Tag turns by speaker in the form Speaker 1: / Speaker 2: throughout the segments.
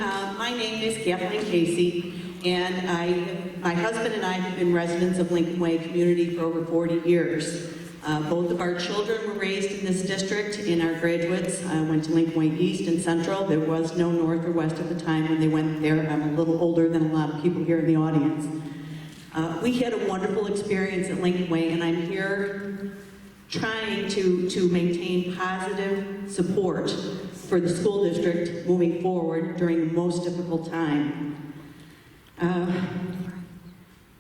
Speaker 1: My name is Kathleen Casey, and my husband and I have been residents of Lincoln Way community for over 40 years. Both of our children were raised in this district, and our graduates went to Lincoln Way East and Central. There was no North or West at the time when they went there. I'm a little older than a lot of people here in the audience. We had a wonderful experience at Lincoln Way, and I'm here trying to maintain positive support for the school district moving forward during the most difficult time.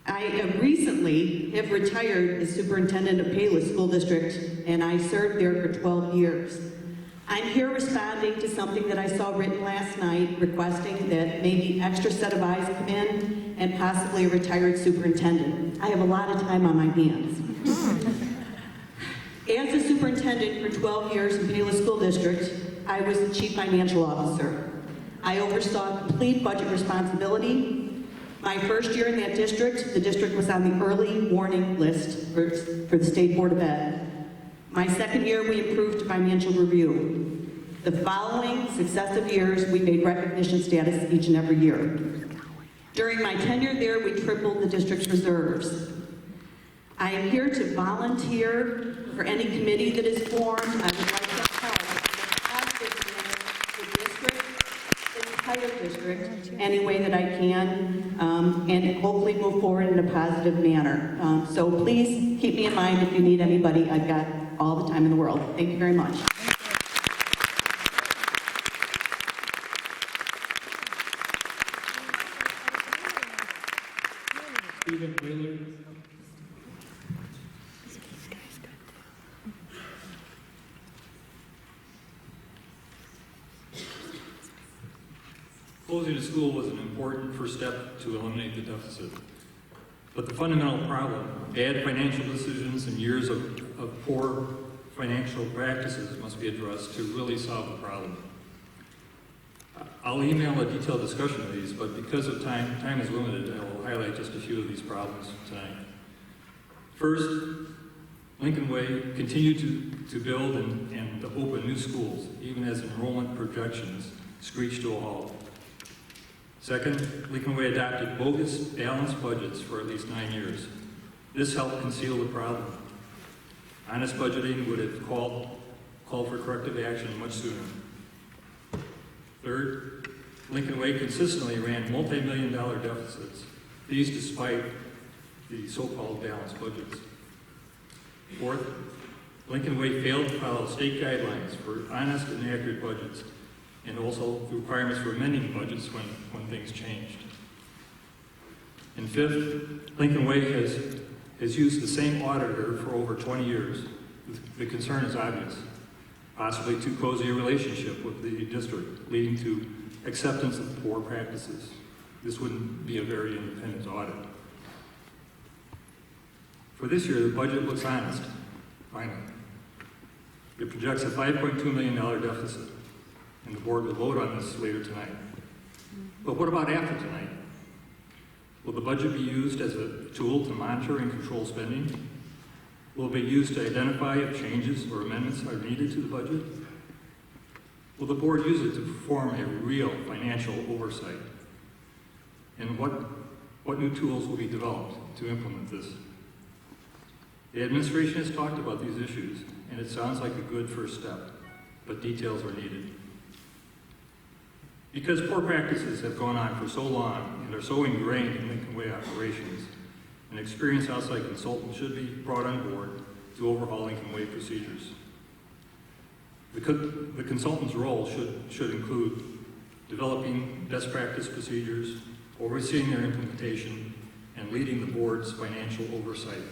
Speaker 1: I recently have retired as superintendent of Payless School District, and I served there for 12 years. I'm here responding to something that I saw written last night, requesting that maybe extra set of eyes come in and possibly a retired superintendent. I have a lot of time on my hands. As a superintendent for 12 years in Payless School District, I was the chief financial officer. I oversaw complete budget responsibility. My first year in that district, the district was on the early warning list for the State Board of Ed. My second year, we improved to financial review. The following successive years, we made recognition status each and every year. During my tenure there, we tripled the district's reserves. I am here to volunteer for any committee that is formed. I would like to help the district, the entire district, any way that I can, and hopefully move forward in a positive manner. So please keep me in mind if you need anybody. I've got all the time in the world. Thank you very much.
Speaker 2: Stephen Wheeler. Closing the school was an important first step to eliminate the deficit. But the fundamental problem, bad financial decisions and years of poor financial practices must be addressed to really solve the problem. I'll email a detailed discussion of these, but because of time is limited, I will highlight just a few of these problems tonight. First, Lincoln Way continued to build and to open new schools, even as enrollment projections screeched to a halt. Second, Lincoln Way adopted bogus balanced budgets for at least 9 years. This helped conceal the problem. Honest budgeting would have called for corrective action much sooner. Third, Lincoln Way consistently ran multi-million-dollar deficits, these despite the so-called balanced budgets. Fourth, Lincoln Way failed to follow state guidelines for honest and accurate budgets, and also the requirements for amending budgets when things changed. And fifth, Lincoln Way has used the same auditor for over 20 years. The concern is obvious, possibly too cozy a relationship with the district, leading to acceptance of poor practices. This wouldn't be a very independent audit. For this year, the budget looks honest, finally. It projects a $5.2 million deficit, and the board will vote on this later tonight. But what about after tonight? Will the budget be used as a tool to monitor and control spending? Will it be used to identify if changes or amendments are needed to the budget? Will the board use it to perform a real financial oversight? And what new tools will be developed to implement this? The administration has talked about these issues, and it sounds like a good first step, but details are needed. Because poor practices have gone on for so long and are so ingrained in Lincoln Way operations, an experienced outside consultant should be brought on board to overhaul Lincoln Way procedures. The consultant's role should include developing best practice procedures, overseeing their implementation, and leading the board's financial oversight.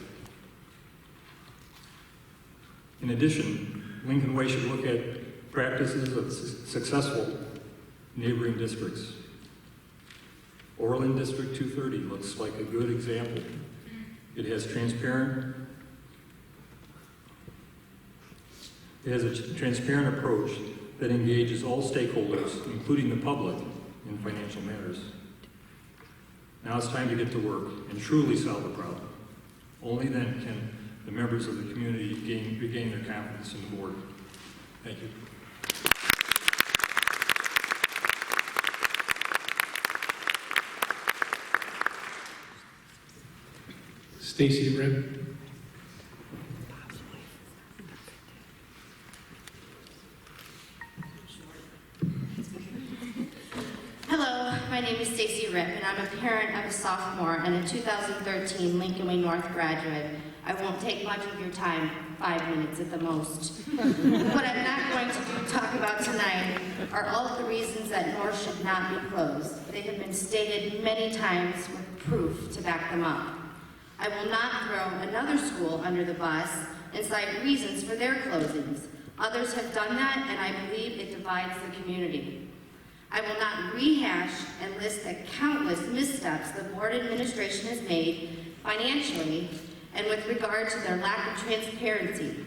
Speaker 2: In addition, Lincoln Way should look at practices of successful neighboring districts. Orland District 230 looks like a good example. It has a transparent approach that engages all stakeholders, including the public, in financial matters. Now it's time to get to work and truly solve the problem. Only then can the members of the community regain their confidence in the board. Thank you.
Speaker 3: Stacy Ribb.
Speaker 4: Hello, my name is Stacy Ripp, and I'm a parent of a sophomore and a 2013 Lincoln Way North graduate. I won't take much of your time, 5 minutes at the most. What I'm not going to talk about tonight are all of the reasons that North should not be closed. They have been stated many times with proof to back them up. I will not throw another school under the bus and cite reasons for their closings. Others have done that, and I believe it divides the community. I will not rehash and list the countless missteps the board administration has made financially and with regard to their lack of transparency.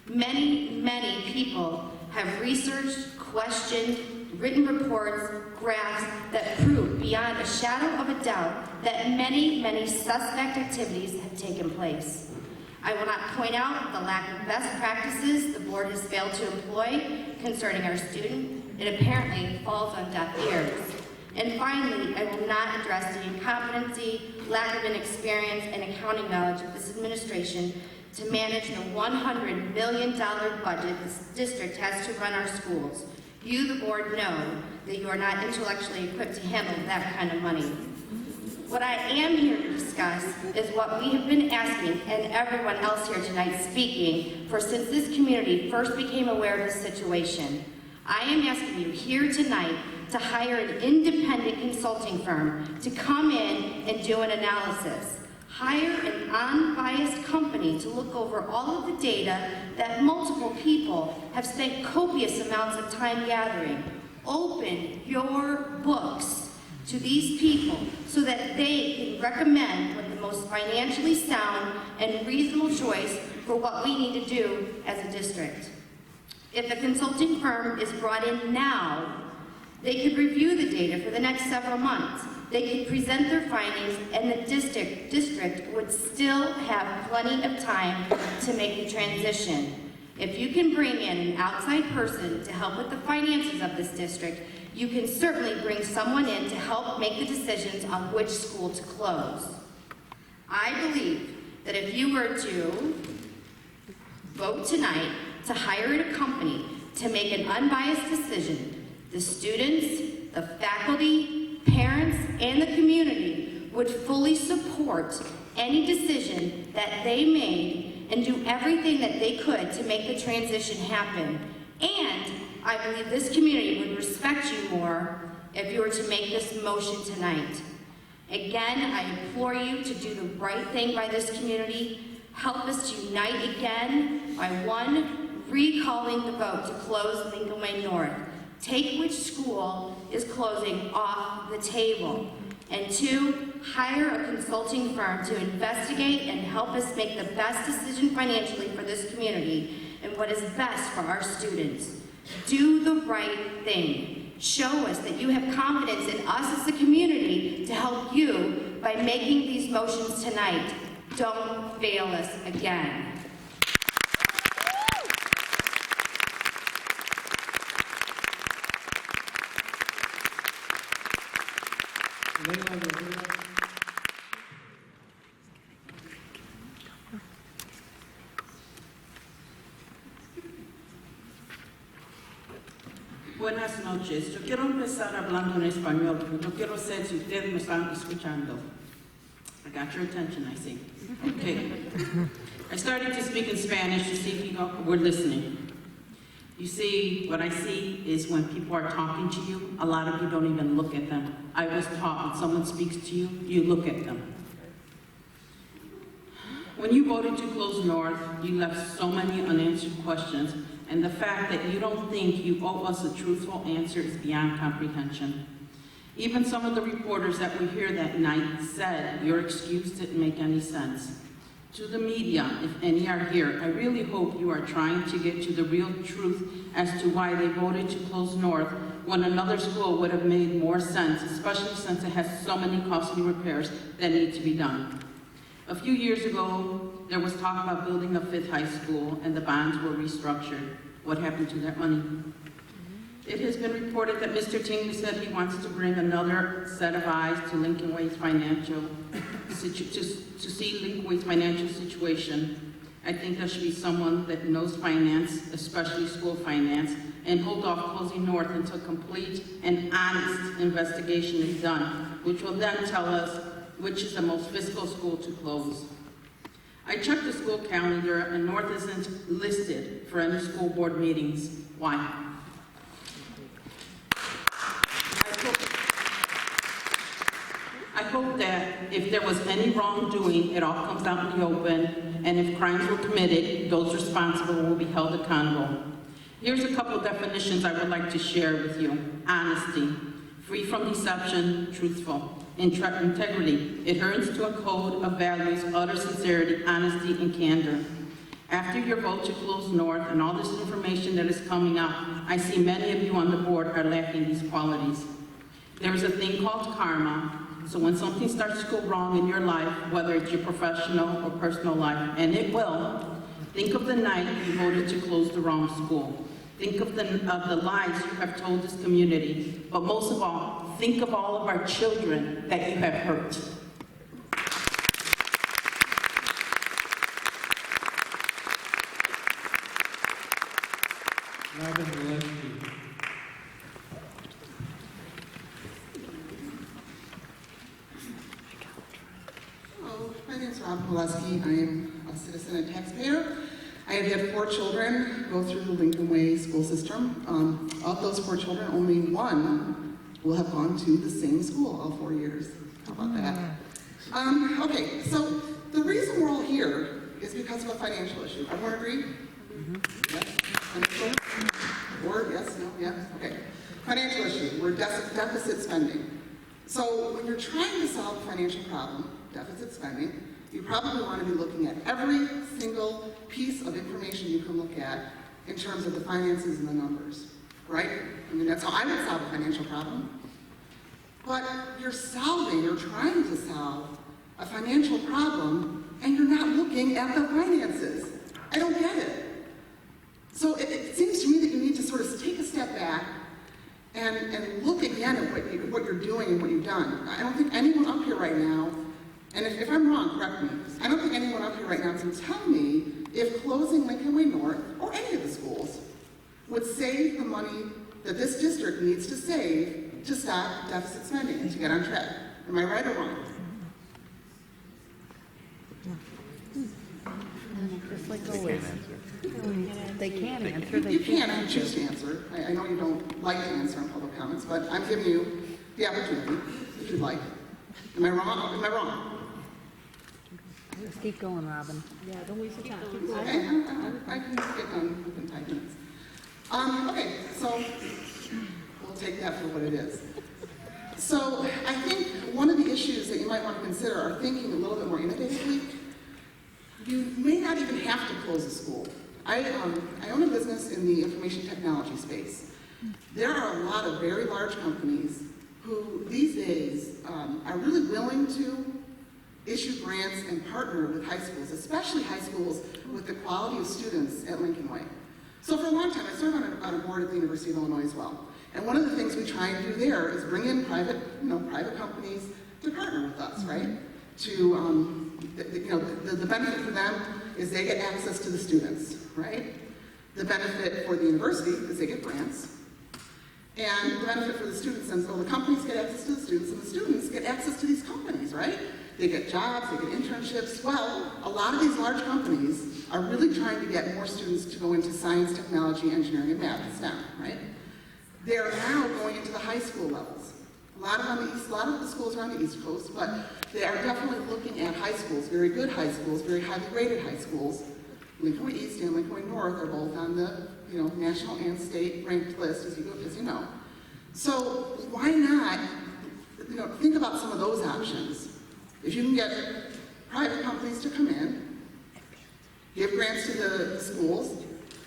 Speaker 4: Many, many people have researched, questioned, written reports, graphs that prove beyond a shadow of a doubt that many, many suspect activities have taken place. I will not point out the lack of best practices the board has failed to employ concerning our students. It apparently falls on deaf ears. And finally, I will not address the incompetency, lack of inexperience, and accounting knowledge of this administration to manage the $100 million budget this district has to run our schools. You, the board, know that you are not intellectually equipped to handle that kind of money. What I am here to discuss is what we have been asking, and everyone else here tonight speaking, for since this community first became aware of this situation. I am asking you here tonight to hire an independent consulting firm to come in and do an analysis. Hire an unbiased company to look over all of the data that multiple people have spent copious amounts of time gathering. Open your books to these people so that they can recommend what the most financially sound and reasonable choice for what we need to do as a district. If a consulting firm is brought in now, they could review the data for the next several months. They could present their findings, and the district would still have plenty of time to make the transition. If you can bring in an outside person to help with the finances of this district, you can certainly bring someone in to help make the decisions on which school to close. I believe that if you were to vote tonight to hire a company to make an unbiased decision, the students, the faculty, parents, and the community would fully support any decision that they made and do everything that they could to make the transition happen. And I believe this community would respect you more if you were to make this motion tonight. Again, I implore you to do the right thing by this community. Help us to unite again by 1, recalling the vote to close Lincoln Way North. Take which school is closing off the table. And 2, hire a consulting firm to investigate and help us make the best decision financially for this community and what is best for our students. Do the right thing. Show us that you have confidence in us as a community to help you by making these motions tonight. Don't fail us again.
Speaker 5: Buenas noches. Yo quiero empezar hablando en español, porque yo quiero saber si ustedes me están escuchando. I got your attention, I see. Okay. I started to speak in Spanish to see if you were listening. You see, what I see is when people are talking to you, a lot of you don't even look at them. I was taught when someone speaks to you, you look at them. When you voted to close North, you left so many unanswered questions, and the fact that you don't think you owe us a truthful answer is beyond comprehension. Even some of the reporters that were here that night said your excuse didn't make any sense. To the media, if any are here, I really hope you are trying to get to the real truth as to why they voted to close North when another school would have made more sense, especially since it has so many costly repairs that need to be done. A few years ago, there was talk about building a 5th high school and the bonds were restructured. What happened to that money? It has been reported that Mr. Tingley said he wants to bring another set of eyes to Lincoln Way's financial, to see Lincoln Way's financial situation. I think there should be someone that knows finance, especially school finance, and hold off closing North until complete and honest investigation is done, which will then tell us which is the most fiscal school to close. I checked the school calendar and North isn't listed for any school board meetings. Why? I hope that if there was any wrongdoing, it all comes out in the open, and if crimes were committed, those responsible will be held accountable. Here's a couple definitions I would like to share with you. Honesty, free from deception, truthful. Integrity, adherence to a code of values, utter sincerity, honesty, and candor. After your vote to close North and all this information that is coming up, I see many of you on the board are lacking these qualities. There is a thing called karma. So when something starts to go wrong in your life, whether it's your professional or personal life, and it will, think of the night you voted to close the wrong school. Think of the lies you have told this community. But most of all, think of all of our children that you have hurt.
Speaker 3: Hello, my name is Rob Pileski. I am a citizen and taxpayer. I have had 4 children go through the Lincoln Way school system. Of those 4 children, only 1 will have gone to the same school all 4 years. How about that? Okay, so the reason we're all here is because of a financial issue. Everyone agree? Yes? Financial? Or yes, no, yes? Okay. Financial issue. We're deficit spending. So when you're trying to solve a financial problem, deficit spending, you probably want to be looking at every single piece of information you can look at in terms of the finances and the numbers, right? I mean, that's how I would solve a financial problem. But you're trying to solve a financial problem, and you're not looking at the finances. I don't get it. So it seems to me that you need to sort of take a step back and look again at what you're doing and what you've done. I don't think anyone up here right now, and if I'm wrong, correct me, I don't think anyone up here right now can tell me if closing Lincoln Way North, or any of the schools, would save the money that this district needs to save to stop deficit spending and to get on track. Am I right or wrong?
Speaker 6: Just like always. They can answer,
Speaker 3: You can if you choose to answer. I know you don't like to answer on public comments, but I'm giving you the opportunity, if you'd like. Am I wrong? Am I wrong?
Speaker 6: Just keep going, Robin. Yeah, don't waste your time.
Speaker 3: Okay, I can get done within 5 minutes. Okay, so we'll take that for what it is. So I think one of the issues that you might want to consider are thinking a little bit more innovatively. You may not even have to close a school. I own a business in the information technology space. There are a lot of very large companies who these days are really willing to issue grants and partner with high schools, especially high schools with the quality of students at Lincoln Way. So for a long time, I served on a board at the University of Illinois as well. And one of the things we try and do there is bring in private companies to partner with us, right? To, the benefit for them is they get access to the students, right? The benefit for the university is they get grants. And the benefit for the students, and so the companies get access to the students, and the students get access to these companies, right? They get jobs, they get internships. Well, a lot of these large companies are really trying to get more students to go into science, technology, engineering, and math, and STEM, right? They're now going into the high school levels. A lot of the schools are on the East Coast, but they are definitely looking at high schools, very good high schools, very highly rated high schools. Lincoln Way East and Lincoln Way North are both on the national and state ranked list, as you know. So why not think about some of those options? If you can get private companies to come in, give grants to the schools,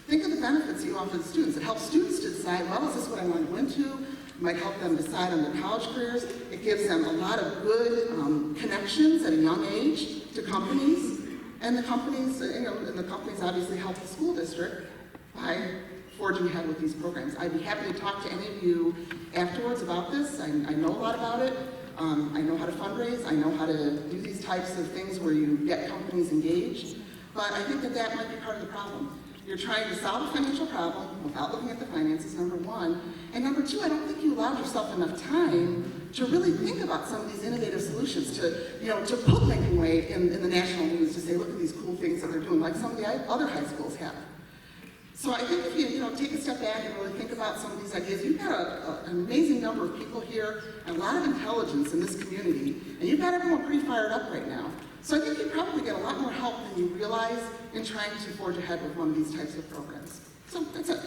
Speaker 3: think of the benefits you offer the students. It helps students to decide, well, is this what I want to go into? It might help them decide on their college careers. It gives them a lot of good connections at a young age to companies. And the companies, and the companies obviously help the school district by forging ahead with these programs. I'd be happy to talk to any of you afterwards about this. I know a lot about it. I know how to fundraise. I know how to do these types of things where you get companies engaged. But I think that that might be part of the problem. You're trying to solve a financial problem without looking at the finances, number one. And number two, I don't think you allowed yourself enough time to really think about some of these innovative solutions, to put Lincoln Way in the national news, to say, look at these cool things that they're doing, like some of the other high schools have. So I think if you take a step back and really think about some of these ideas, you've got an amazing number of people here and a lot of intelligence in this community, and you've got everyone pretty fired up right now. So I think you probably get a lot more help than you realize in trying to forge ahead with one of these types of programs. So that's it.